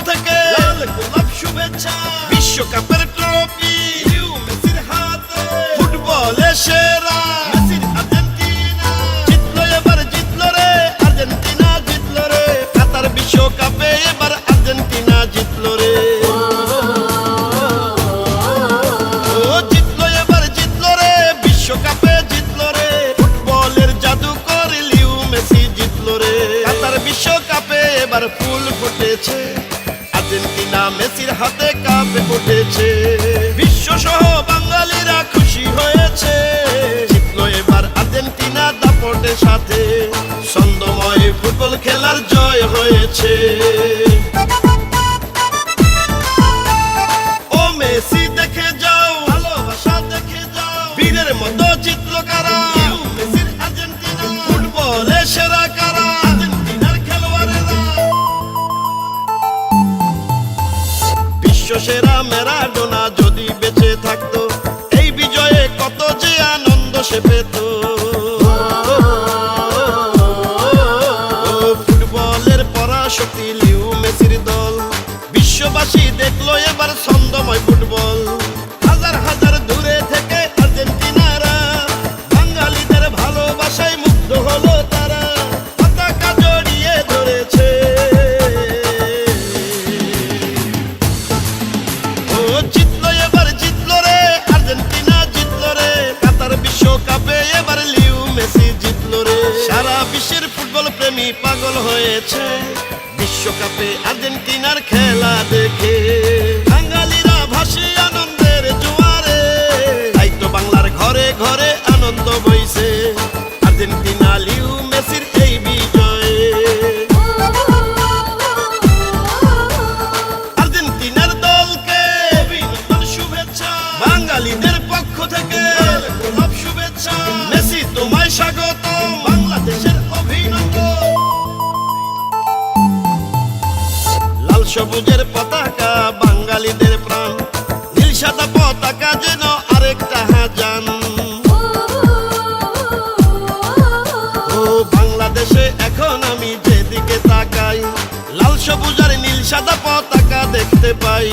থেকে লাল গোলাপ শুভেচ্ছা। বিশ্বকাপের ট্রফি লিও মেসির হাতে, ফুটবলে সেরা মেসির আর্জেন্টিনা জিতলো, এবার জিতলো রে আর্জেন্টিনা, জিতলো রে কাতার বিশ্বকাপে, এবার আর্জেন্টিনা জিতলো রে। ও জিতলো, এবার জিতলো রে বিশ্বকাপে, জিতলো রে ফুটবলের জাদুকর লিও মেসি জিতলো রে। কাতার বিশ্বকাপে এবার ফুল ফুটেছে, আর্জেন্টিনা মেসির হাতে কাপ উঠেছে। বিশ্ব সহ বাঙালিরা খুশি হয়েছে, জিতলো এবার আর্জেন্টিনা দাপটের সাথে, ছন্দময় ফুটবল খেলার জয় হয়েছে। ও মেসি দেখে যাও, ভালোবাসা দেখে যাও, বীরের মতো জিতলো কারা, মেসির আর্জেন্টিনা ফুটবলে সেরা কারা, আর্জেন্টিনার খেলোয়াড়েরা। বিশ্বসেরা ম্যারাডোনা যদি বেঁচে থাকতো, এই বিজয়ে কত যে আনন্দ সে পেত। ফুটবলের পরাশক্তি লিও মেসির দল, বিশ্ববাসী দেখলো এবার ছন্দময় ফুটবল। হাজার হাজার দূরে থেকে আর্জেন্টিনারা বাঙালিদের ভালোবাসায় মুগ্ধ হলো তারা, পতাকা জড়িয়ে ধরেছে। ও জিতলো, এবার জিতলো রে আর্জেন্টিনা, জিতলো রে কাতার বিশ্বকাপে, এবার লিও মেসি জিতলো রে। সারা বিশ্বের ফুটবল প্রেমী পাগল হয়েছে বিশ্বকাপে আর্জেন্টিনার খেলা দেখে। বাঙালিরা ভাসে আনন্দের জোয়ারে, তাই তো বাংলার ঘরে ঘরে আনন্দ বইছে আর্জেন্টিনা লিও মেসির এই বিজয়ে। আর্জেন্টিনার দলকে অভিনন্দন শুভেচ্ছা, বাঙালিদের পক্ষ থেকে গোলাপ শুভেচ্ছা। মেসি তোমায় স্বাগত, বাংলাদেশের অভিনন্দন। লাল সবুজের পতাকা বাঙালিদের প্রাণ, নীল সাদা পতাকা যেন আরেকটা হাজান। ও বাংলাদেশে এখন আমি যেদিকে তাকাই, লাল সবুজ আর নীল সাদা পতাকা দেখতে পাই।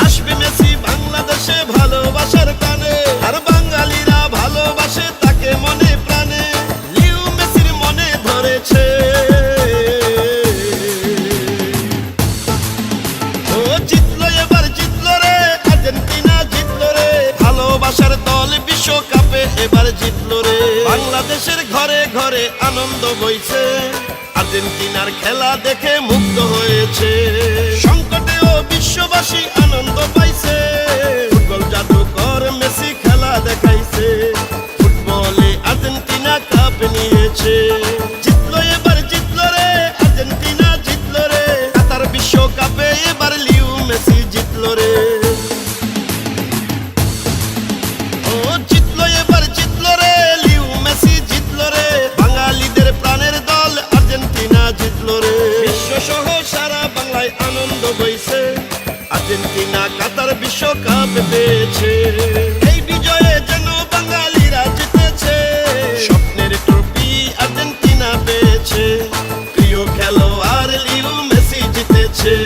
আসবে মেসি বাংলাদেশে ভালোবাসার টানে, আর বাঙালিরা ভালোবাসে তাকে মনে প্রাণে, লিও মেসির মনে ধরেছে। ও জিতলো, এবার জিতলো রে আর্জেন্টিনা, জিতলো রে ভালোবাসার দল বিশ্বকাপে, এবার জিতলো রে। বাংলাদেশের ঘরে ঘরে আনন্দ বইছে, আর্জেন্টিনার খেলা দেখে মুগ্ধ হয়েছে। সংকটেও বিশ্ববাসী আনন্দ পাইছে, ফুটবল জাদুকর মেসি খেলা দেখাইছে, ফুটবলে আর্জেন্টিনা কাপ নিয়েছে। জিতলো, এবার জিতলো রে আর্জেন্টিনা, জিতলো রে কাতার বিশ্বকাপে, এবার লিও মেসি জিতলো রে। ও জিতলো, এবার জিতলো রে লিও মেসি জিতলো রে, বাঙালিদের প্রাণের দল আর্জেন্টিনা জিতলো রে। বিশ্ব সহ সারা বাংলায় আনন্দ বইছে, আর্জেন্টিনা কাতার বিশ্বকাপ পেয়েছে। এই বিজয়ে যেন বাঙালিরা জিতেছে, স্বপ্নের ট্রফি আর্জেন্টিনা পেয়েছে, প্রিয় খেলোয়াড় লিও মেসি জিতেছে।